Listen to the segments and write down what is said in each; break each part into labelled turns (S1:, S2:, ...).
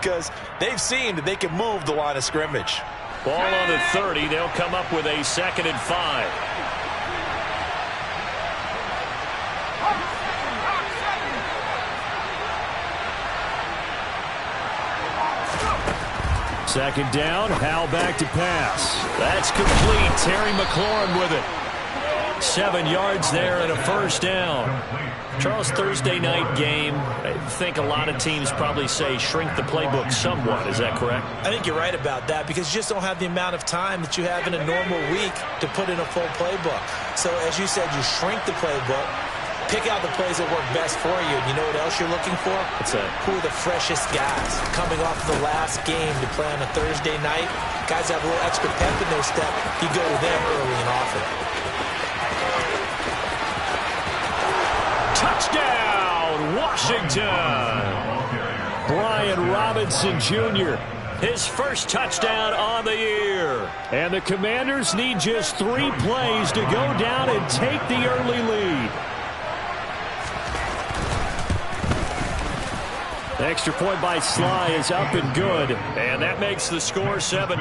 S1: because they've seen that they can move the line of scrimmage.
S2: Ball on the 30. They'll come up with a 2nd and 5. Second down, Howell back to pass. That's complete. Terry McLaurin with it. 7 yards there and a first down. Charles, Thursday night game, I think a lot of teams probably say shrink the playbook somewhat. Is that correct?
S1: I think you're right about that because you just don't have the amount of time that you have in a normal week to put in a full playbook. So as you said, you shrink the playbook. Pick out the plays that work best for you. And you know what else you're looking for?
S2: What's that?
S1: Who are the freshest guys coming off the last game to play on a Thursday night? Guys have a little extra pep in their step. You go to them early and often.
S2: Touchdown, Washington! Brian Robinson Jr., his first touchdown on the year. And the Commanders need just 3 plays to go down and take the early lead. Extra point by Sly is up and good. And that makes the score 7-0.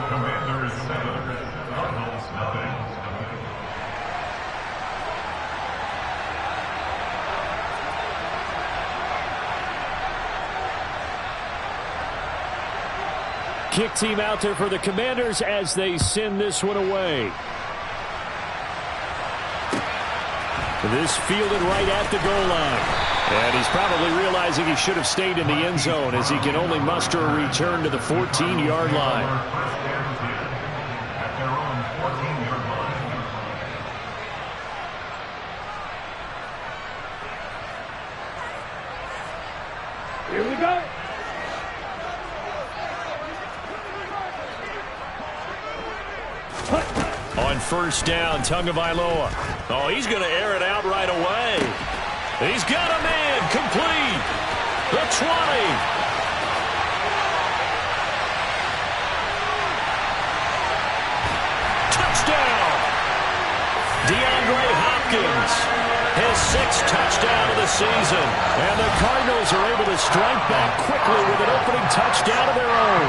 S2: Commanders 7, Cardinals nothing. Kick team out there for the Commanders as they send this one away. This fielded right at the goal line. And he's probably realizing he should have stayed in the end zone as he can only muster a return to the 14-yard line.
S3: Here we go.
S2: On first down, Tagovailoa. Oh, he's going to air it out right away. He's got a man complete. The 20. Touchdown. DeAndre Hopkins. His 6th touchdown of the season. And the Cardinals are able to strike back quickly with an opening touchdown of their own.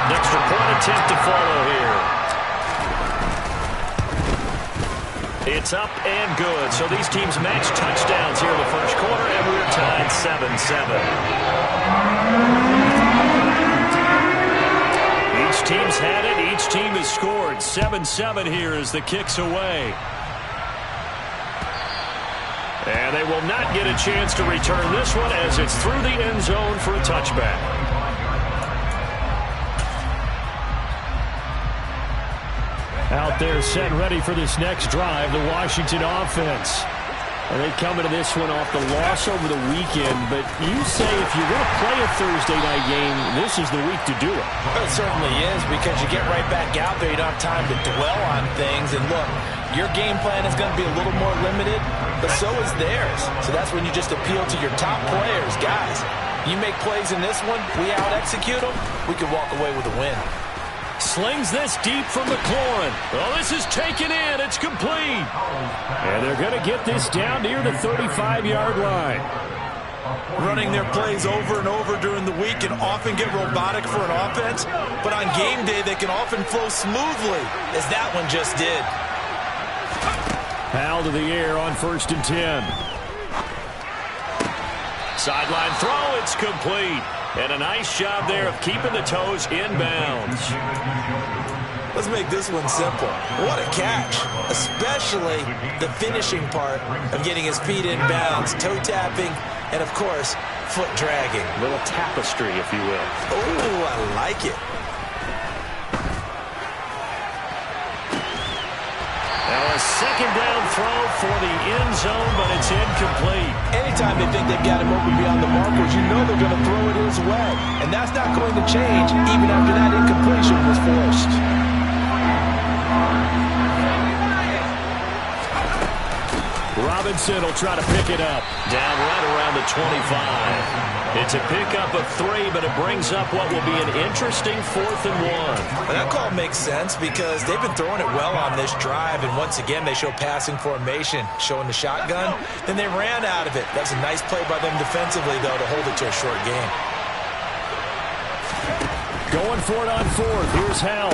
S2: Extra point attempt to follow here. It's up and good. So these teams match touchdowns here in the first quarter, and we're tied 7-7. Each team's had it. Each team has scored. 7-7 here as the kick's away. And they will not get a chance to return this one as it's through the end zone for a touchback. Out there set ready for this next drive, the Washington offense. And they come into this one off the loss over the weekend, but you say if you're going to play a Thursday night game, this is the week to do it.
S1: Well, it certainly is because you get right back out there. You don't have time to dwell on things. And look, your game plan is going to be a little more limited, but so is theirs. So that's when you just appeal to your top players. Guys, you make plays in this one, we out-execute them, we can walk away with a win.
S2: Slings this deep from McLaurin. Oh, this is taken in. It's complete. And they're going to get this down near the 35-yard line.
S1: Running their plays over and over during the week can often get robotic for an offense, but on game day they can often flow smoothly, as that one just did.
S2: Howell to the air on 1st and 10. Sideline throw. It's complete. And a nice job there of keeping the toes inbounds.
S1: Let's make this one simple. What a catch, especially the finishing part of getting his feet in bounds, toe tapping, and of course, foot dragging.
S2: A little tapestry, if you will.
S1: Oh, I like it.
S2: Now a second down throw for the end zone, but it's incomplete.
S1: Anytime they think they've got him open beyond the markers, you know they're going to throw it his way. And that's not going to change even after that incompletion was forced.
S2: Robinson will try to pick it up. Down right around the 25. It's a pickup of 3, but it brings up what will be an interesting 4th and 1.
S1: Well, that call makes sense because they've been throwing it well on this drive, and once again they show passing formation, showing the shotgun. Then they ran out of it. That's a nice play by them defensively, though, to hold it to a short game.
S2: Going for it on fourth. Here's Howell.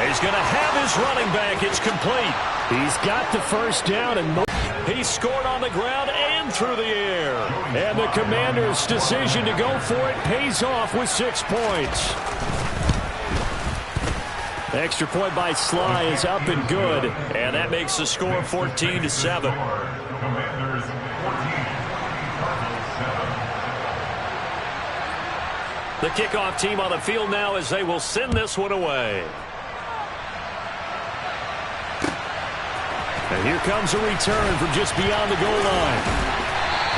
S2: He's going to have his running back. It's complete. He's got the first down, and he scored on the ground and through the air. And the Commanders' decision to go for it pays off with 6 points. The extra point by Sly is up and good, and that makes the score 14-7. The kickoff team on the field now as they will send this one away. And here comes a return from just beyond the goal line.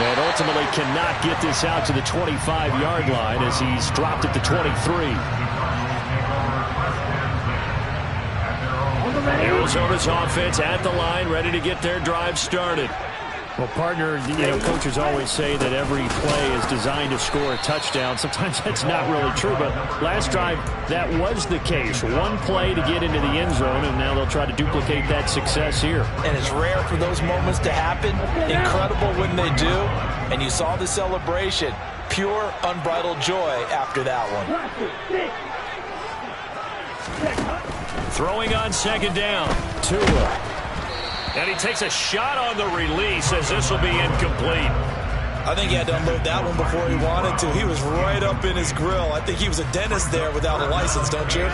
S2: And ultimately cannot get this out to the 25-yard line as he's dropped at the 23. Arizona's offense at the line, ready to get their drive started. Well, partner, coaches always say that every play is designed to score a touchdown. Sometimes that's not really true, but last drive, that was the case. One play to get into the end zone, and now they'll try to duplicate that success here.
S1: And it's rare for those moments to happen. Incredible when they do. And you saw the celebration. Pure, unbridled joy after that one.
S2: Throwing on second down. Tua. And he takes a shot on the release as this will be incomplete.
S1: I think he had to unload that one before he wanted to. He was right up in his grill. I think he was a dentist there without a license, don't you?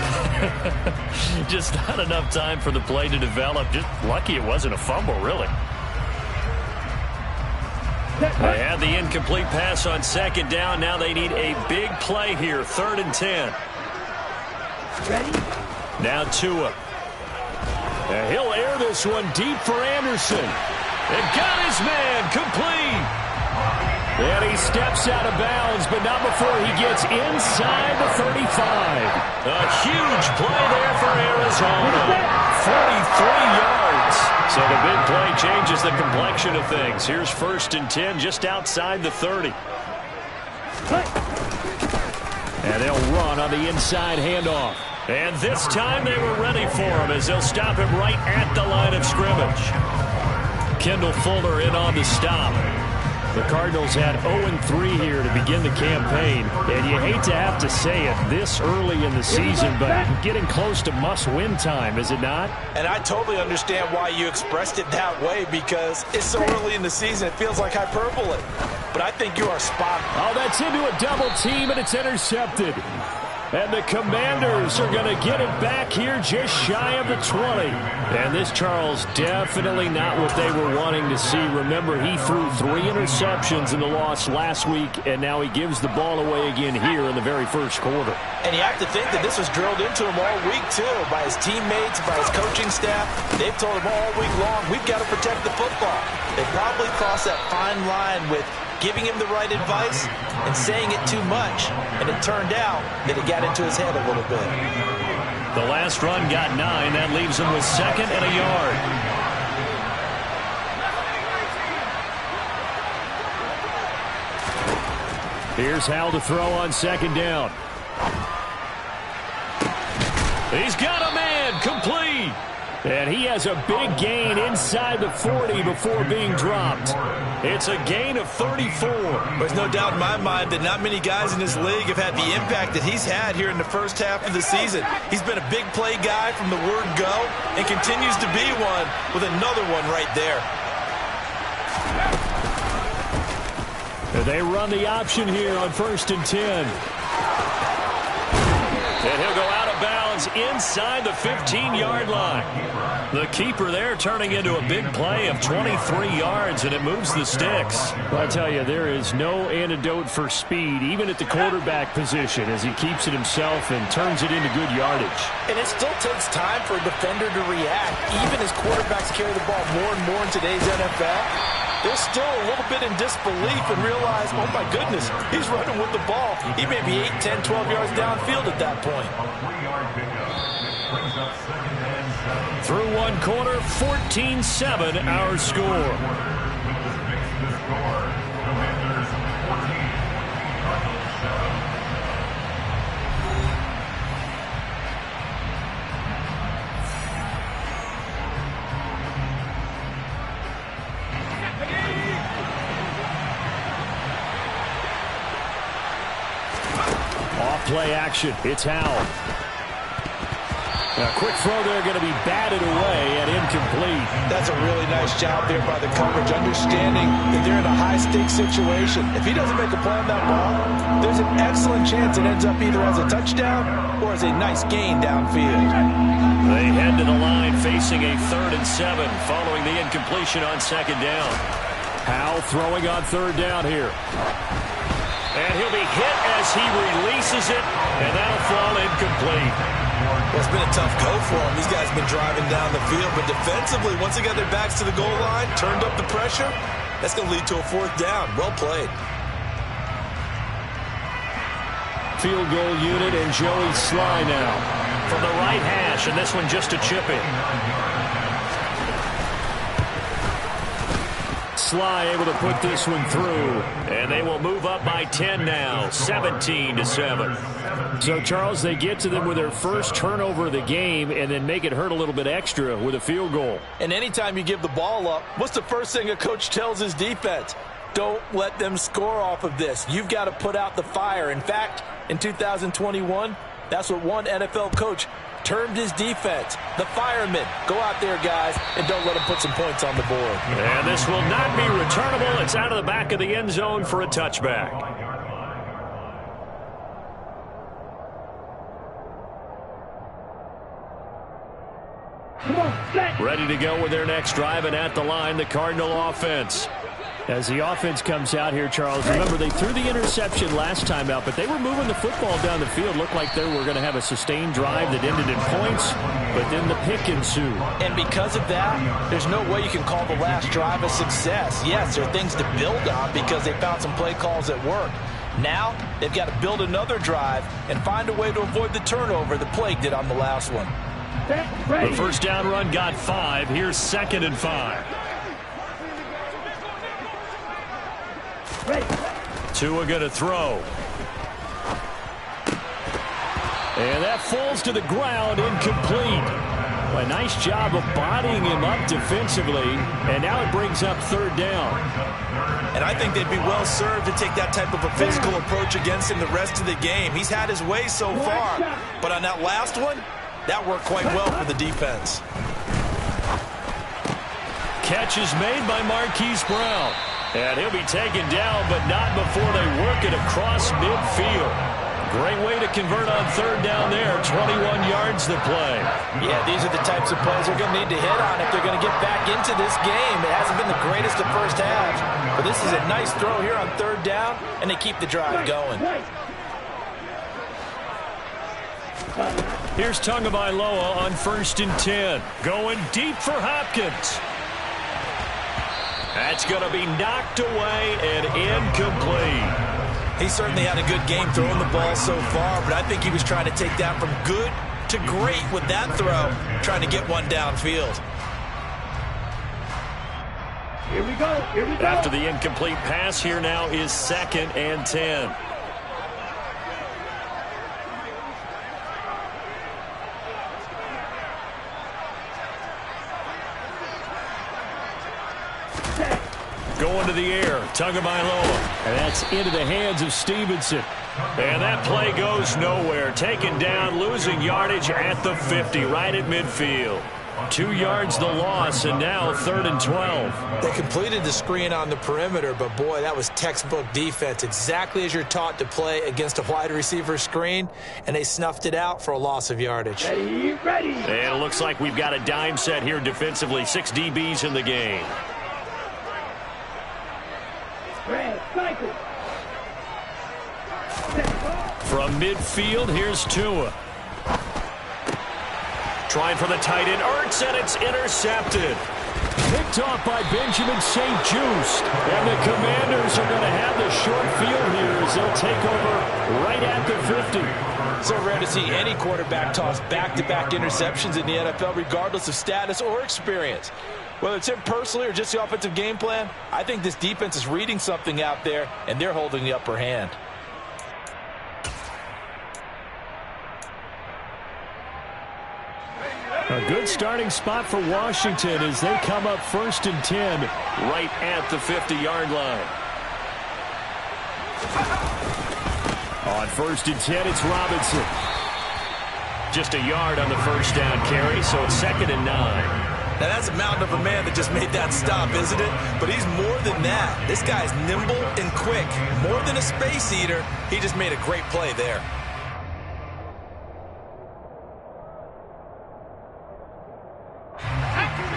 S2: Just not enough time for the play to develop. Just lucky it wasn't a fumble, really. They had the incomplete pass on second down. Now they need a big play here. 3rd and 10.
S3: Ready?
S2: Now Tua. And he'll air this one deep for Anderson. And got his man complete. And he steps out of bounds, but not before he gets inside the 35. A huge play there for Arizona. 43 yards. So the big play changes the complexion of things. Here's 1st and 10 just outside the 30. And they'll run on the inside handoff. And this time they were ready for him as they'll stop him right at the line of scrimmage. Kendall Fuller in on the stop. The Cardinals had 0-3 here to begin the campaign. And you hate to have to say it this early in the season, but getting close to must-win time, is it not?
S1: And I totally understand why you expressed it that way, because it's so early in the season it feels like hyperbole. But I think you are spot on.
S2: Oh, that's into a double team, and it's intercepted. And the Commanders are going to get it back here just shy of the 20. And this, Charles, definitely not what they were wanting to see. Remember, he threw 3 interceptions in the loss last week, and now he gives the ball away again here in the very first quarter.
S1: And you have to think that this was drilled into him all week, too, by his teammates, by his coaching staff. They've told him all week long, we've got to protect the football. They probably crossed that fine line with giving him the right advice and saying it too much. And it turned out that it got into his head a little bit.
S2: The last run got 9. That leaves him with 2nd and a yard. Here's Howell to throw on second down. He's got a man complete. And he has a big gain inside the 40 before being dropped. It's a gain of 34.
S1: There's no doubt in my mind that not many guys in this league have had the impact that he's had here in the first half of the season. He's been a big play guy from the word go and continues to be one with another one right there.
S2: They run the option here on 1st and 10. And he'll go out of bounds inside the 15-yard line. The keeper there turning into a big play of 23 yards, and it moves the sticks. Well, I tell you, there is no antidote for speed, even at the quarterback position, as he keeps it himself and turns it into good yardage.
S1: And it still takes time for a defender to react. Even as quarterbacks carry the ball more and more in today's NFL, they're still a little bit in disbelief and realize, oh my goodness, he's running with the ball. He may be 8, 10, 12 yards downfield at that point. Through one quarter, 14-7 our score.
S2: Off play action. It's Howell. A quick throw there, going to be batted away and incomplete.
S1: That's a really nice job there by the coverage, understanding that they're in a high-stakes situation. If he doesn't make a play on that ball, there's an excellent chance it ends up either as a touchdown or as a nice gain downfield.
S2: They head to the line facing a 3rd and 7 following the incompletion on 2nd down. Howell throwing on 3rd down here. And he'll be hit as he releases it, and that'll fall incomplete.
S1: Well, it's been a tough go for them. These guys have been driving down the field, but defensively, once they got their backs to the goal line, turned up the pressure, that's going to lead to a 4th down. Well played.
S2: Field goal unit and Joey Sly now. From the right hash, and this one just a chip in. Sly able to put this one through. And they will move up by 10 now, 17-7. So, Charles, they get to them with their first turnover of the game and then make it hurt a little bit extra with a field goal.
S1: And anytime you give the ball up, what's the first thing a coach tells his defense? Don't let them score off of this. You've got to put out the fire. In fact, in 2021, that's what one NFL coach termed his defense, the firemen. Go out there, guys, and don't let them put some points on the board.
S2: And this will not be returnable. It's out of the back of the end zone for a touchback. Ready to go with their next drive, and at the line, the Cardinal offense. As the offense comes out here, Charles, remember they threw the interception last time out, but they were moving the football down the field. Looked like they were going to have a sustained drive that ended in points, but then the pick ensued.
S1: And because of that, there's no way you can call the last drive a success. Yes, there are things to build on because they found some play calls that work. Now, they've got to build another drive and find a way to avoid the turnover the Plague did on the last one.
S2: The first down run got 5. Here's 2nd and 5. Tua going to throw. And that falls to the ground, incomplete. A nice job of bodying him up defensively, and now it brings up 3rd down.
S1: And I think they'd be well served to take that type of a physical approach against him the rest of the game. He's had his way so far, but on that last one, that worked quite well for the defense.
S2: Catch is made by Marquise Brown. And he'll be taken down, but not before they work it across midfield. Great way to convert on 3rd down there. 21 yards to play.
S1: Yeah, these are the types of plays they're going to need to hit on if they're going to get back into this game. It hasn't been the greatest of first halves, but this is a nice throw here on 3rd down, and they keep the drive going.
S2: Here's Tagovailoa on 1st and 10. Going deep for Hopkins. That's going to be knocked away and incomplete.
S1: He certainly had a good game throwing the ball so far, but I think he was trying to take that from good to great with that throw, trying to get one downfield.
S3: Here we go. Here we go.
S2: After the incomplete pass, here now is 2nd and 10. Going to the air, Tagovailoa. And that's into the hands of Stevenson. And that play goes nowhere. Taken down, losing yardage at the 50, right at midfield. 2 yards the loss, and now 3rd and 12.
S1: They completed the screen on the perimeter, but boy, that was textbook defense. Exactly as you're taught to play against a wide receiver screen, and they snuffed it out for a loss of yardage.
S3: Ready.
S2: And it looks like we've got a dime set here defensively. 6 DBs in the game. From midfield, here's Tua. Trying for the tight end, Ertz, and it's intercepted. Picked off by Benjamin St. Just. And the Commanders are going to have the short field here as they'll take over right at the 50.
S1: So rare to see any quarterback toss back-to-back interceptions in the NFL, regardless of status or experience. Whether it's him personally or just the offensive game plan, I think this defense is reading something out there, and they're holding the upper hand.
S2: A good starting spot for Washington as they come up 1st and 10 right at the 50-yard line. On 1st and 10, it's Robinson. Just a yard on the first down carry, so it's 2nd and 9.
S1: Now, that's a mountain of a man that just made that stop, isn't it? But he's more than that. This guy's nimble and quick. More than a space eater, he just made a great play there.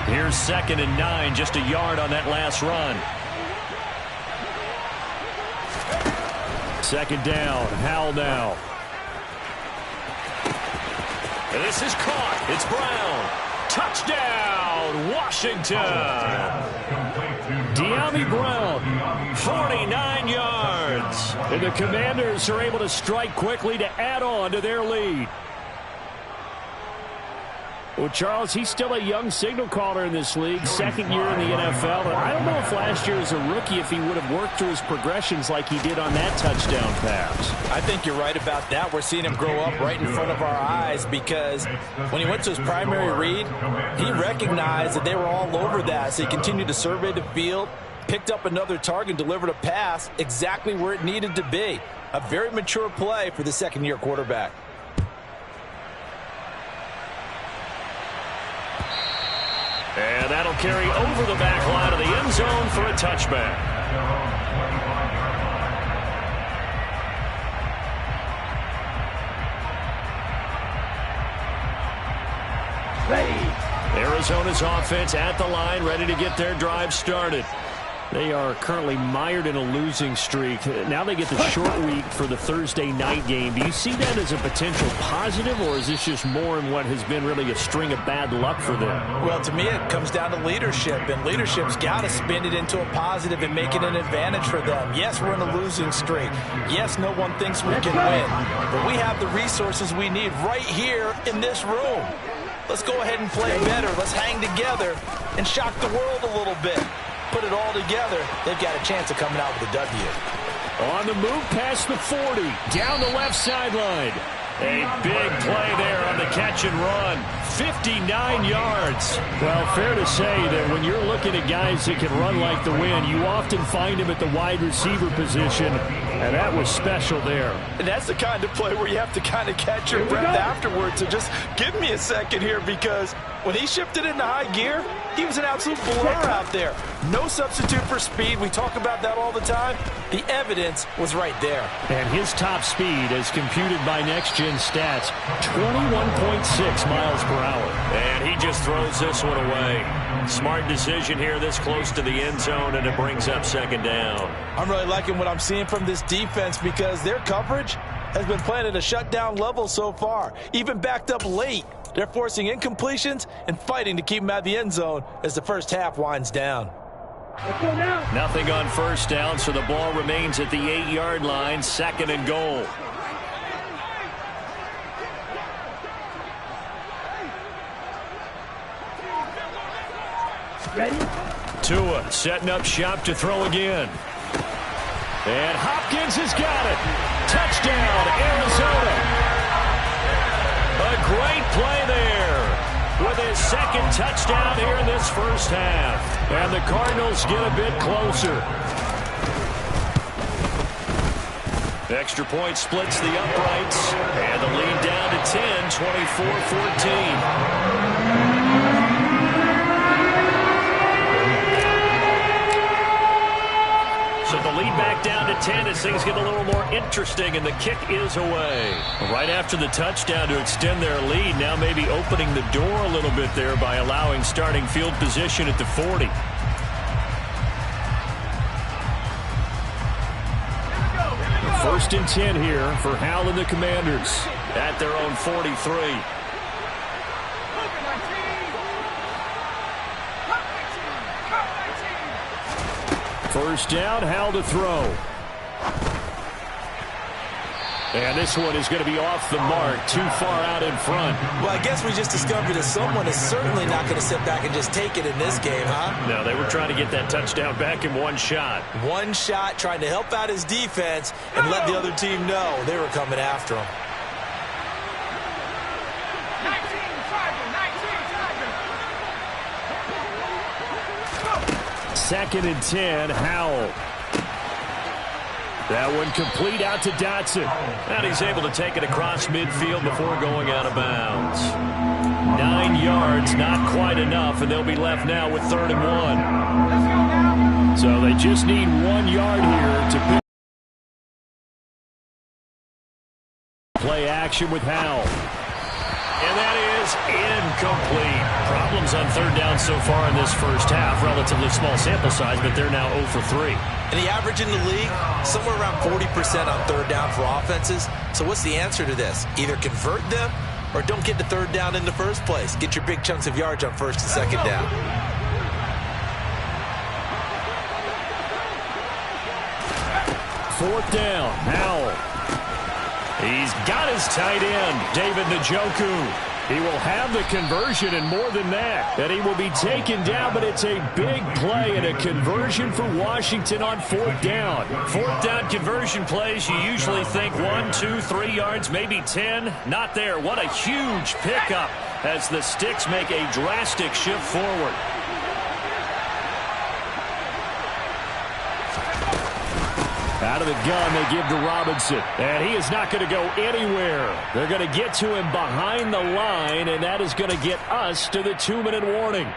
S2: Here's 2nd and 9, just a yard on that last run. 2nd down, Howell now. And this is caught. It's Brown. Touchdown, Washington. De'Ami Brown, 49 yards. And the Commanders are able to strike quickly to add on to their lead. Well, Charles, he's still a young signal caller in this league, 2nd year in the NFL. And I don't know if last year as a rookie, if he would have worked through his progressions like he did on that touchdown pass.
S1: I think you're right about that. We're seeing him grow up right in front of our eyes because when he went to his primary read, he recognized that they were all over that. So he continued to survey the field, picked up another target, delivered a pass exactly where it needed to be. A very mature play for the 2nd-year quarterback.
S2: And that'll carry over the back line of the end zone for a touchback.
S3: Ready.
S2: Arizona's offense at the line, ready to get their drive started. They are currently mired in a losing streak. Now they get the short week for the Thursday night game. Do you see that as a potential positive, or is this just more in what has been really a string of bad luck for them?
S1: Well, to me, it comes down to leadership, and leadership's got to spin it into a positive and make it an advantage for them. Yes, we're in a losing streak. Yes, no one thinks we can win, but we have the resources we need right here in this room. Let's go ahead and play better. Let's hang together and shock the world a little bit. Put it all together, they've got a chance of coming out with a W.
S2: On the move past the 40, down the left sideline. A big play there on the catch and run. 59 yards. Well, fair to say that when you're looking at guys that can run like the wind, you often find them at the wide receiver position, and that was special there.
S1: And that's the kind of play where you have to kind of catch your breath afterwards. So just give me a second here, because when he shifted into high gear, he was an absolute blur out there. No substitute for speed. We talk about that all the time. The evidence was right there.
S2: And his top speed, as computed by Next Gen Stats, 21.6 miles per hour. And he just throws this one away. Smart decision here this close to the end zone, and it brings up 2nd down.
S1: I'm really liking what I'm seeing from this defense because their coverage has been playing at a shutdown level so far. Even backed up late. They're forcing incompletions and fighting to keep them out of the end zone as the first half winds down.
S3: Let's go now.
S2: Nothing on 1st down, so the ball remains at the 8-yard line, 2nd and goal.
S3: Ready.
S2: Tua setting up shop to throw again. And Hopkins has got it. Touchdown, Arizona. A great play there with his 2nd touchdown here in this first half. And the Cardinals get a bit closer. Extra point splits the uprights. And the lead down to 10, 24-14. So the lead back down to 10 as things get a little more interesting, and the kick is away. Right after the touchdown to extend their lead, now maybe opening the door a little bit there by allowing starting field position at the 40. 1st and 10 here for Howell and the Commanders at their own 43. First down, Howell to throw. And this one is going to be off the mark, too far out in front.
S1: Well, I guess we just discovered that someone is certainly not going to sit back and just take it in this game, huh?
S2: No, they were trying to get that touchdown back in one shot.
S1: One shot, trying to help out his defense and let the other team know they were coming after him.
S2: 2nd and 10, Howell. That one complete out to Dotson. And he's able to take it across midfield before going out of bounds. 9 yards, not quite enough, and they'll be left now with 3rd and 1. So they just need 1 yard here to pick. Play action with Howell. And that is incomplete. Problems on 3rd down so far in this first half. Relatively small sample size, but they're now 0 for 3.
S1: And the average in the league, somewhere around 40% on 3rd down for offenses. So what's the answer to this? Either convert them or don't get to 3rd down in the first place. Get your big chunks of yards on 1st and 2nd down.
S2: Fourth down, Howell. He's got his tight end, David Njoku. He will have the conversion and more than that. And he will be taken down, but it's a big play and a conversion for Washington on 4th down. 4th down conversion plays, you usually think 1, 2, 3 yards, maybe 10. Not there. What a huge pickup as the Sticks make a drastic shift forward. Out of the gun, they give to Robinson. And he is not going to go anywhere. They're going to get to him behind the line, and that is going to get us to the 2-minute warning.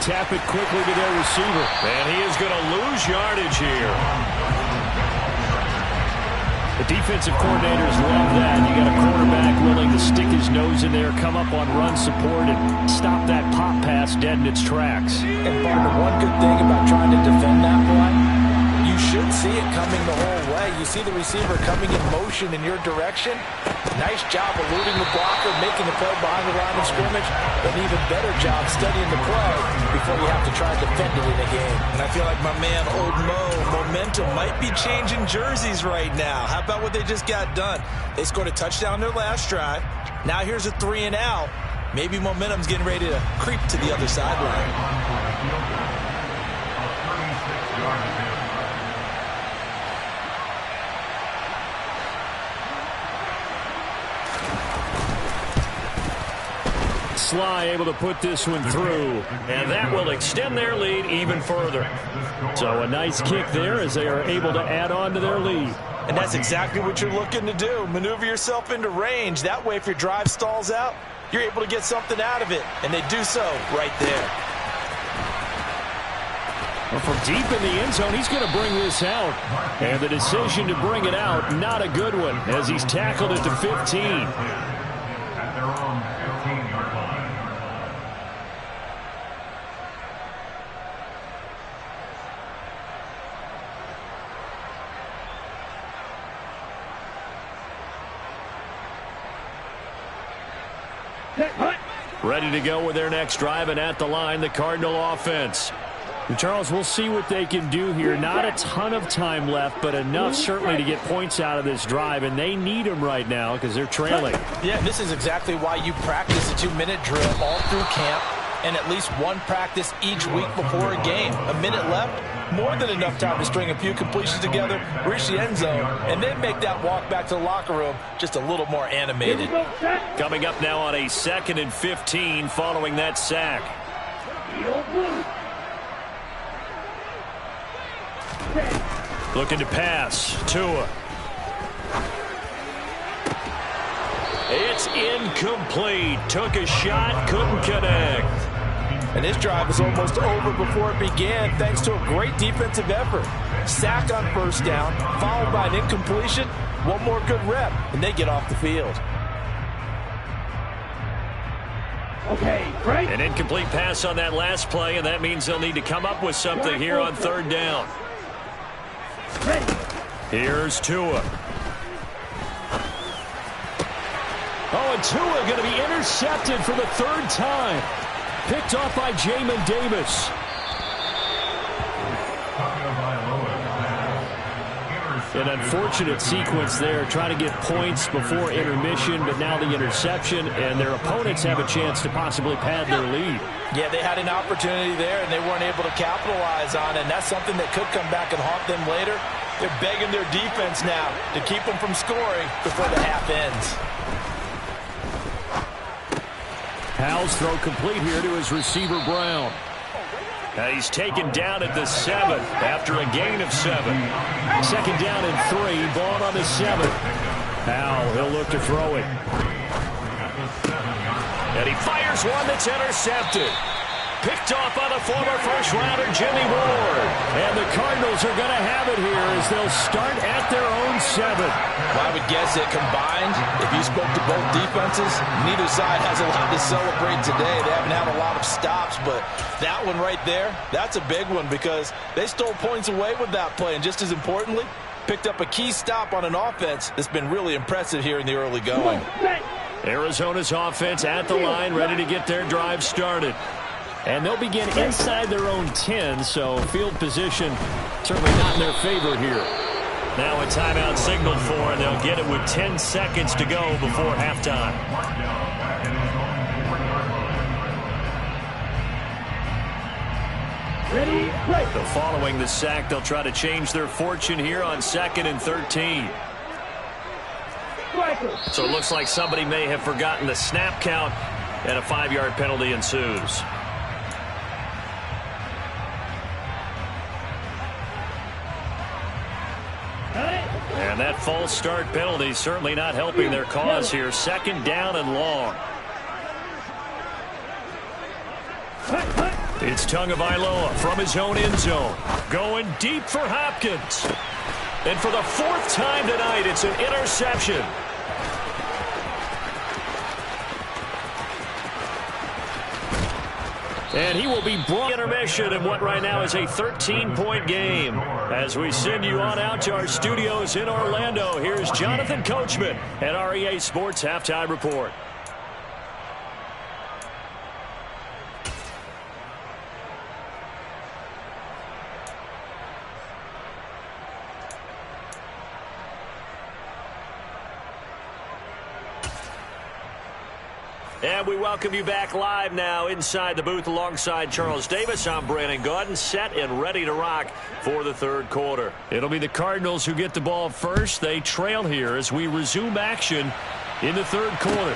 S2: Tap it quickly to their receiver. And he is going to lose yardage here. The defensive coordinators love that. You got a quarterback willing to stick his nose in there, come up on run support, and stop that pop pass dead in its tracks.
S1: And Barton, one good thing about trying to defend that play, you should see it coming the whole way. You see the receiver coming in motion in your direction. Nice job eluding the blocker, making the play behind the line of scrimmage. An even better job studying the play before you have to try and defend it in a game. And I feel like my man, Old Mo, momentum might be changing jerseys right now. How about what they just got done? They scored a touchdown their last drive. Now here's a 3 and out. Maybe momentum's getting ready to creep to the other sideline.
S2: Sly able to put this one through, and that will extend their lead even further. So a nice kick there as they are able to add on to their lead.
S1: And that's exactly what you're looking to do. Maneuver yourself into range. That way, if your drive stalls out, you're able to get something out of it. And they do so right there.
S2: Well, from deep in the end zone, he's going to bring this out. And the decision to bring it out, not a good one, as he's tackled at the 15. Ready to go with their next drive, and at the line, the Cardinal offense. And Charles, we'll see what they can do here. Not a ton of time left, but enough certainly to get points out of this drive, and they need them right now because they're trailing.
S1: Yeah, this is exactly why you practice a 2-minute drill all through camp and at least one practice each week before a game. A minute left, more than enough time to string a few completions together, reach the end zone, and then make that walk back to the locker room just a little more animated.
S2: Coming up now on a 2nd and 15 following that sack. Looking to pass. Tua. It's incomplete. Took a shot, couldn't connect.
S1: And this drive is almost over before it began thanks to a great defensive effort. Sack on 1st down, followed by an incompletion. One more good rep, and they get off the field.
S3: Okay, right.
S2: An incomplete pass on that last play, and that means they'll need to come up with something here on 3rd down. Here's Tua. Oh, and Tua going to be intercepted for the 3rd time. Picked off by Jamin Davis. An unfortunate sequence there, trying to get points before intermission, but now the interception, and their opponents have a chance to possibly pad their lead.
S1: Yeah, they had an opportunity there, and they weren't able to capitalize on it, and that's something that could come back and haunt them later. They're begging their defense now to keep them from scoring before the half ends.
S2: Howell's throw complete here to his receiver, Brown. He's taken down at the 7 after a gain of 7. Second down and 3. Ball on the 7. Howell, he'll look to throw it. And he fires one that's intercepted. Picked off by the former first-rounder Jimmy Ward. And the Cardinals are going to have it here as they'll start at their own 7.
S1: Well, I would guess that combined, if you spoke to both defenses, neither side has a lot to celebrate today. They haven't had a lot of stops, but that one right there, that's a big one because they stole points away with that play. And just as importantly, picked up a key stop on an offense that's been really impressive here in the early going.
S2: Arizona's offense at the line, ready to get their drive started. And they'll begin inside their own 10, so field position certainly not in their favor here. Now a timeout signaled for, and they'll get it with 10 seconds to go before halftime.
S3: Ready, play.
S2: So following the sack, they'll try to change their fortune here on 2nd and 13. So it looks like somebody may have forgotten the snap count, and a 5-yard penalty ensues. And that false start penalty certainly not helping their cause here. 2nd down and long. It's Tagovailoa from his own end zone. Going deep for Hopkins. And for the 4th time tonight, it's an interception. And he will be brought intermission in what right now is a 13-point game. As we send you on out to our studios in Orlando, here's Jonathan Coachman at REA Sports Halftime Report. And we welcome you back live now inside the booth alongside Charles Davis. I'm Brandon Gaudin, set and ready to rock for the 3rd quarter. It'll be the Cardinals who get the ball first. They trail here as we resume action in the 3rd quarter.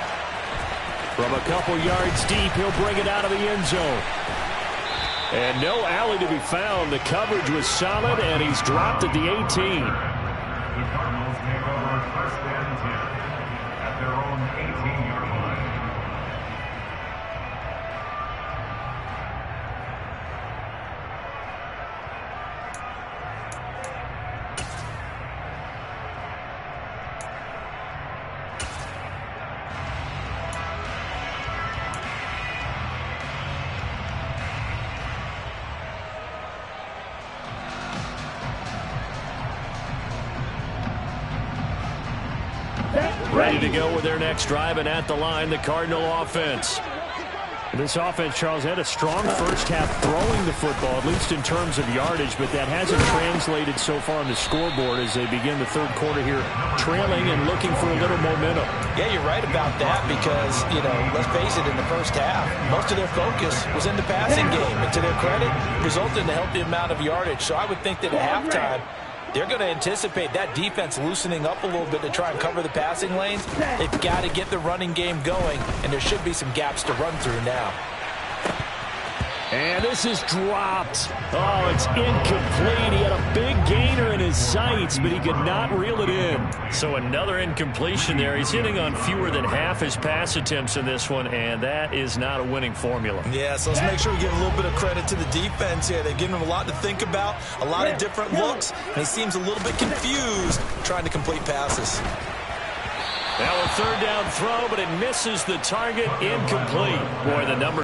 S2: From a couple yards deep, he'll bring it out of the end zone. And no alley to be found. The coverage was solid, and he's dropped at the 18.
S4: The Cardinals take over 1st and 10 at their own 18-yard line.
S2: Ready to go with their next drive, and at the line, the Cardinal offense. This offense, Charles, had a strong first half throwing the football, at least in terms of yardage, but that hasn't translated so far on the scoreboard as they begin the 3rd quarter here, trailing and looking for a little momentum.
S1: Yeah, you're right about that because, you know, let's face it, in the first half, most of their focus was in the passing game. And to their credit, resulted in a healthy amount of yardage. So I would think that at halftime, they're going to anticipate that defense loosening up a little bit to try and cover the passing lanes. They've got to get the running game going, and there should be some gaps to run through now.
S2: And this is dropped. Oh, it's incomplete. He had a big gainer in his sights, but he could not reel it in. So another incompletion there. He's hitting on fewer than half his pass attempts in this one, and that is not a winning formula.
S1: Yeah, so let's make sure we give a little bit of credit to the defense here. They've given him a lot to think about, a lot of different looks, and he seems a little bit confused trying to complete passes.
S2: Now a 3rd down throw, but it misses the target, incomplete. Boy, the number